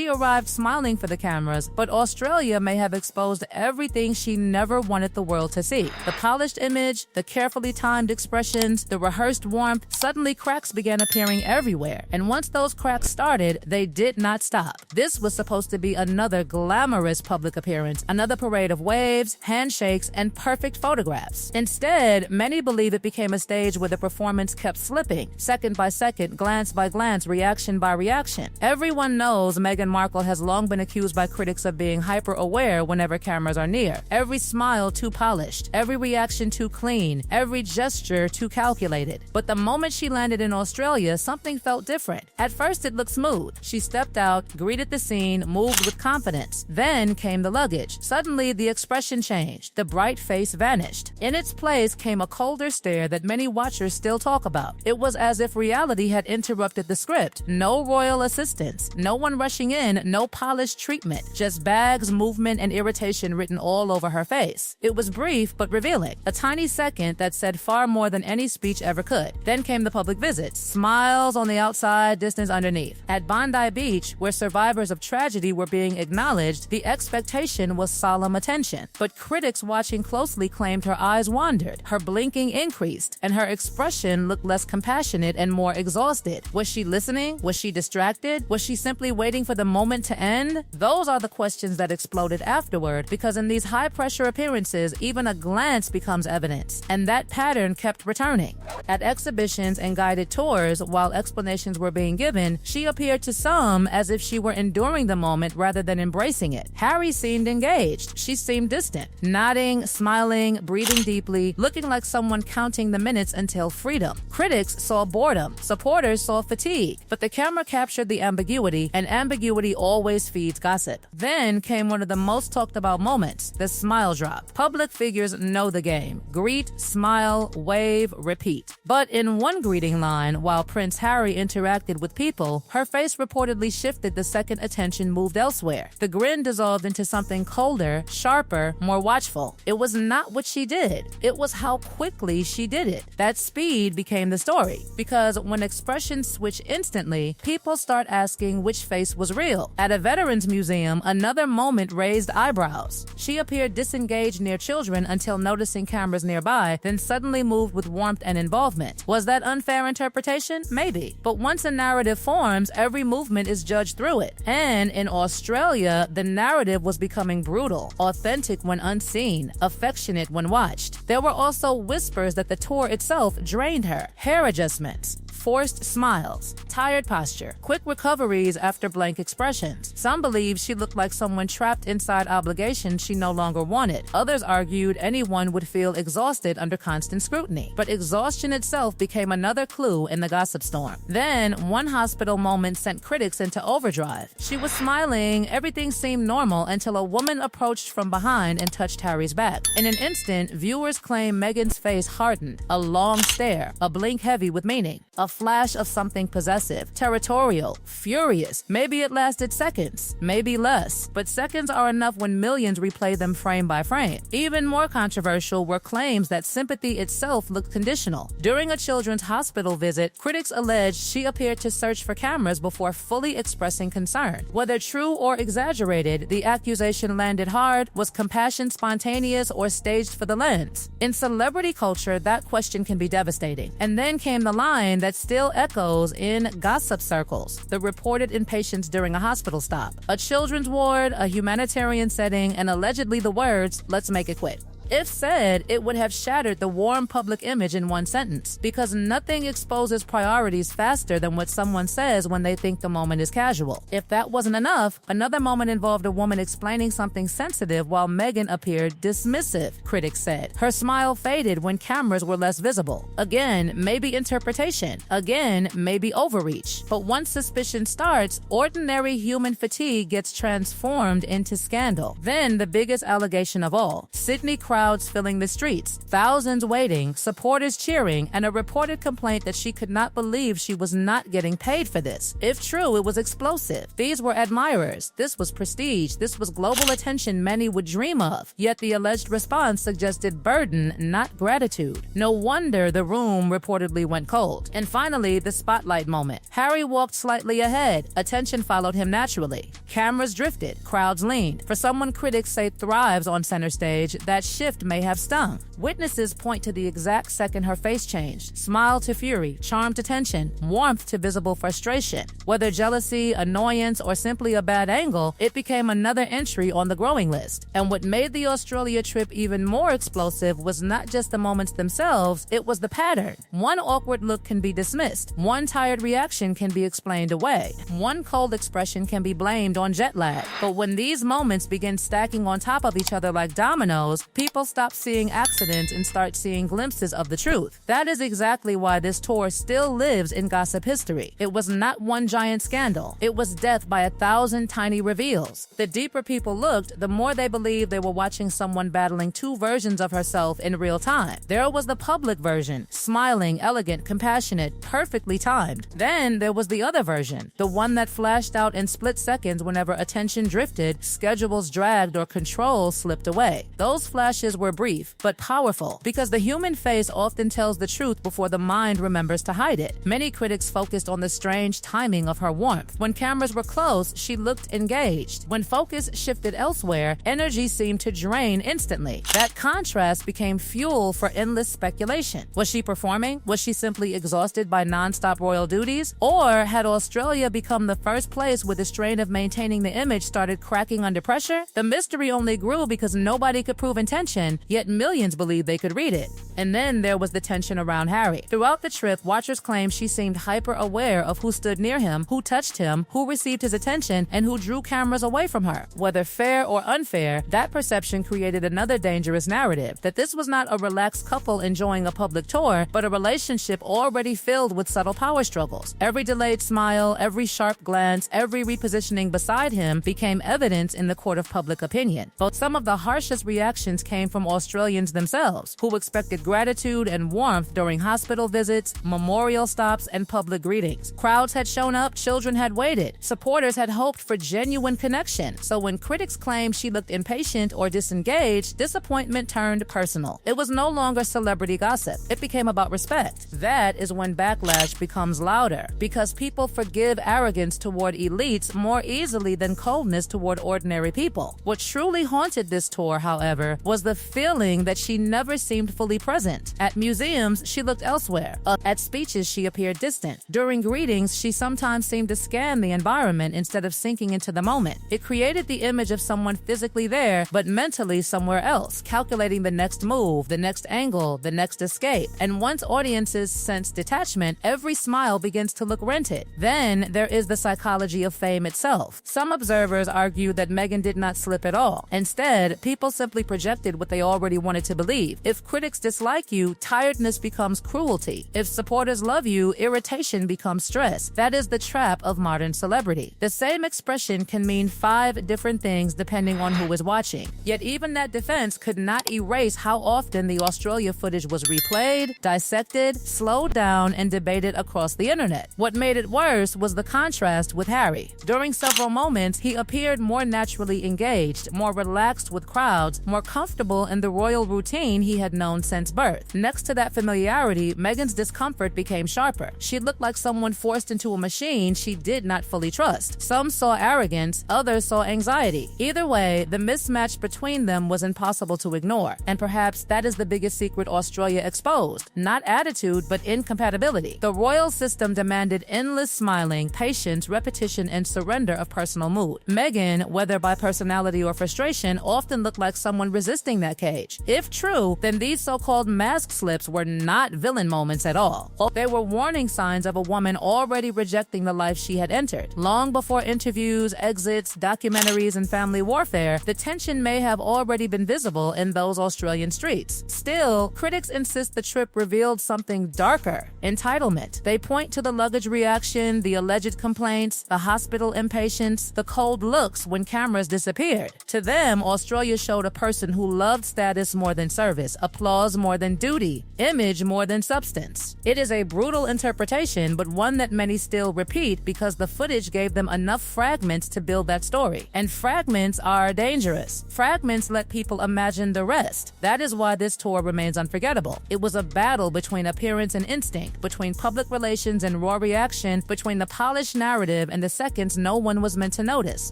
She arrived smiling for the cameras, but Australia may have exposed everything she never wanted the world to see. The polished image, the carefully timed expressions, the rehearsed warmth, suddenly cracks began appearing everywhere. And once those cracks started, they did not stop. This was supposed to be another glamorous public appearance, another parade of waves, handshakes, and perfect photographs. Instead, many believe it became a stage where the performance kept slipping, second by second, glance by glance, reaction by reaction. Everyone knows Meghan Markle has long been accused by critics of being hyper-aware whenever cameras are near. Every smile too polished, every reaction too clean, every gesture too calculated. But the moment she landed in Australia, something felt different. At first, it looked smooth. She stepped out, greeted the scene, moved with confidence. Then came the luggage. Suddenly, the expression changed. The bright face vanished. In its place came a colder stare that many watchers still talk about. It was as if reality had interrupted the script. No royal assistance, no one rushing in, no polished treatment, just bags, movement, and irritation written all over her face. It was brief but revealing, a tiny second that said far more than any speech ever could. Then came the public visits, smiles on the outside, distance underneath. At Bondi Beach, where survivors of tragedy were being acknowledged, the expectation was solemn attention. But critics watching closely claimed her eyes wandered, her blinking increased, and her expression looked less compassionate and more exhausted. Was she listening? Was she distracted? Was she simply waiting for the moment to end? Those are the questions that exploded afterward, because in these high-pressure appearances, even a glance becomes evidence, and that pattern kept returning. At exhibitions and guided tours, while explanations were being given, she appeared to some as if she were enduring the moment rather than embracing it. Harry seemed engaged. She seemed distant, nodding, smiling, breathing deeply, looking like someone counting the minutes until freedom. Critics saw boredom. Supporters saw fatigue. But the camera captured the ambiguity, and ambiguity always feeds gossip. Then came one of the most talked about moments, the smile drop. Public figures know the game. Greet, smile, wave, repeat. But in one greeting line, while Prince Harry interacted with people, her face reportedly shifted the second attention moved elsewhere. The grin dissolved into something colder, sharper, more watchful. It was not what she did. It was how quickly she did it. That speed became the story. Because when expressions switch instantly, people start asking which face was real. At a veterans museum, another moment raised eyebrows. She appeared disengaged near children until noticing cameras nearby, then suddenly moved with warmth and involvement. Was that unfair interpretation? Maybe. But once a narrative forms, every movement is judged through it. And in Australia, the narrative was becoming brutal, authentic when unseen, affectionate when watched. There were also whispers that the tour itself drained her. Hair adjustments, forced smiles, tired posture, quick recoveries after blank expressions. Some believed she looked like someone trapped inside obligations she no longer wanted. Others argued anyone would feel exhausted under constant scrutiny. But exhaustion itself became another clue in the gossip storm. Then, one hospital moment sent critics into overdrive. She was smiling, everything seemed normal until a woman approached from behind and touched Harry's back. In an instant, viewers claim Meghan's face hardened, a long stare, a blink heavy with meaning, a flash of something possessive, territorial, furious. Maybe it lasted seconds, maybe less, but seconds are enough when millions replay them frame by frame. Even more controversial were claims that sympathy itself looked conditional. During a children's hospital visit, critics alleged she appeared to search for cameras before fully expressing concern. Whether true or exaggerated, the accusation landed hard. Was compassion spontaneous or staged for the lens? In celebrity culture, that question can be devastating. And then came the line that still echoes in gossip circles, the reported impatience during a hospital stop, a children's ward, a humanitarian setting, and allegedly the words, "Let's make it quick." If said, it would have shattered the warm public image in one sentence, because nothing exposes priorities faster than what someone says when they think the moment is casual. If that wasn't enough, another moment involved a woman explaining something sensitive while Meghan appeared dismissive, critics said. Her smile faded when cameras were less visible. Again, maybe interpretation. Again, maybe overreach. But once suspicion starts, ordinary human fatigue gets transformed into scandal. Then the biggest allegation of all, Sydney crowds filling the streets, thousands waiting, supporters cheering, and a reported complaint that she could not believe she was not getting paid for this. If true, it was explosive. These were admirers. This was prestige. This was global attention many would dream of. Yet the alleged response suggested burden, not gratitude. No wonder the room reportedly went cold. And finally, the spotlight moment. Harry walked slightly ahead. Attention followed him naturally. Cameras drifted. Crowds leaned. For someone critics say thrives on center stage, that shift may have stung. Witnesses point to the exact second her face changed. Smile to fury, charm to tension, warmth to visible frustration. Whether jealousy, annoyance, or simply a bad angle, it became another entry on the growing list. And what made the Australia trip even more explosive was not just the moments themselves, it was the pattern. One awkward look can be dismissed. One tired reaction can be explained away. One cold expression can be blamed on jet lag. But when these moments begin stacking on top of each other like dominoes, people stop seeing accidents and start seeing glimpses of the truth. That is exactly why this tour still lives in gossip history. It was not one giant scandal. It was death by 1,000 tiny reveals. The deeper people looked, the more they believed they were watching someone battling two versions of herself in real time. There was the public version, smiling, elegant, compassionate, perfectly timed. Then there was the other version, the one that flashed out in split seconds whenever attention drifted, schedules dragged, or control slipped away. Those flashes were brief, but powerful, because the human face often tells the truth before the mind remembers to hide it. Many critics focused on the strange timing of her warmth. When cameras were close, she looked engaged. When focus shifted elsewhere, energy seemed to drain instantly. That contrast became fuel for endless speculation. Was she performing? Was she simply exhausted by non-stop royal duties? Or had Australia become the first place where the strain of maintaining the image started cracking under pressure? The mystery only grew because nobody could prove intention, yet millions believed they could read it. And then there was the tension around Harry. Throughout the trip, watchers claimed she seemed hyper-aware of who stood near him, who touched him, who received his attention, and who drew cameras away from her. Whether fair or unfair, that perception created another dangerous narrative, that this was not a relaxed couple enjoying a public tour, but a relationship already filled with subtle power struggles. Every delayed smile, every sharp glance, every repositioning beside him became evidence in the court of public opinion. But some of the harshest reactions came from Australians themselves, who expected gratitude and warmth during hospital visits, memorial stops, and public greetings. Crowds had shown up, children had waited, supporters had hoped for genuine connection. So when critics claimed she looked impatient or disengaged, disappointment turned personal. It was no longer celebrity gossip. It became about respect. That is when backlash becomes louder, because people forgive arrogance toward elites more easily than coldness toward ordinary people. What truly haunted this tour, however, was the feeling that she never seemed fully present. At museums, she looked elsewhere. At speeches, she appeared distant. During greetings, she sometimes seemed to scan the environment instead of sinking into the moment. It created the image of someone physically there, but mentally somewhere else, calculating the next move, the next angle, the next escape. And once audiences sense detachment, every smile begins to look rented. Then there is the psychology of fame itself. Some observers argue that Meghan did not slip at all. Instead, people simply projected what they already wanted to believe. If critics dislike you, tiredness becomes cruelty. If supporters love you, irritation becomes stress. That is the trap of modern celebrity. The same expression can mean 5 different things depending on who is watching. Yet even that defense could not erase how often the Australia footage was replayed, dissected, slowed down, and debated across the internet. What made it worse was the contrast with Harry. During several moments, he appeared more naturally engaged, more relaxed with crowds, more comfortable in the royal routine he had known since birth. Next to that familiarity, Meghan's discomfort became sharper. She looked like someone forced into a machine she did not fully trust. Some saw arrogance, others saw anxiety. Either way, the mismatch between them was impossible to ignore. And perhaps that is the biggest secret Australia exposed. Not attitude, but incompatibility. The royal system demanded endless smiling, patience, repetition, and surrender of personal mood. Meghan, whether by personality or frustration, often looked like someone resisting that cage. If true, then these so-called mask slips were not villain moments at all. They were warning signs of a woman already rejecting the life she had entered. Long before interviews, exits, documentaries, and family warfare, the tension may have already been visible in those Australian streets. Still, critics insist the trip revealed something darker: entitlement. They point to the luggage reaction, the alleged complaints, the hospital impatience, the cold looks when cameras disappeared. To them, Australia showed a person who loved status more than service, applause more than duty, image more than substance. It is a brutal interpretation, but one that many still repeat because the footage gave them enough fragments to build that story. And fragments are dangerous. Fragments let people imagine the rest. That is why this tour remains unforgettable. It was a battle between appearance and instinct, between public relations and raw reaction, between the polished narrative and the seconds no one was meant to notice.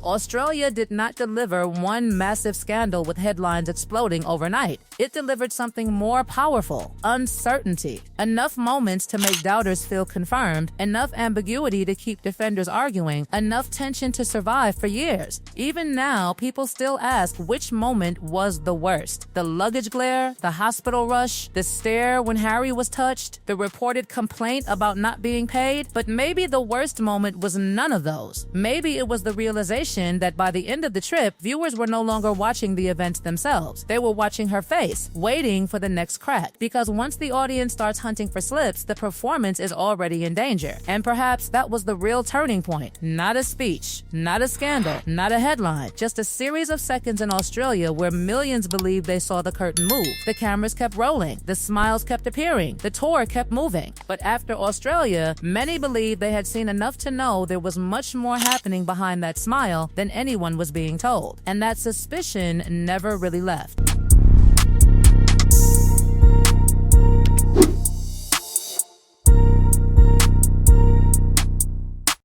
Australia did not deliver one massive scandal with headlines exploding overnight. It delivered something more powerful: uncertainty. Enough moments to make doubters feel confirmed, enough ambiguity to keep defenders arguing, enough tension to survive for years. Even now, people still ask which moment was the worst: the luggage glare, the hospital rush, the stare when Harry was touched, the reported complaint about not being paid. But maybe the worst moment was none of those. Maybe it was the realization that by the end of the trip, viewers were no longer watching the events themselves. They were watching her face, waiting for the next crack. Because once the audience starts hunting for slips, the performance is already in danger. And perhaps that was the real turning point. Not a speech, not a scandal, not a headline, just a series of seconds in Australia where millions believed they saw the curtain move. The cameras kept rolling, the smiles kept appearing, the tour kept moving. But after Australia, many believed they had seen enough to know there was much more happening behind that smile than anyone was being told. And that suspicion never really left.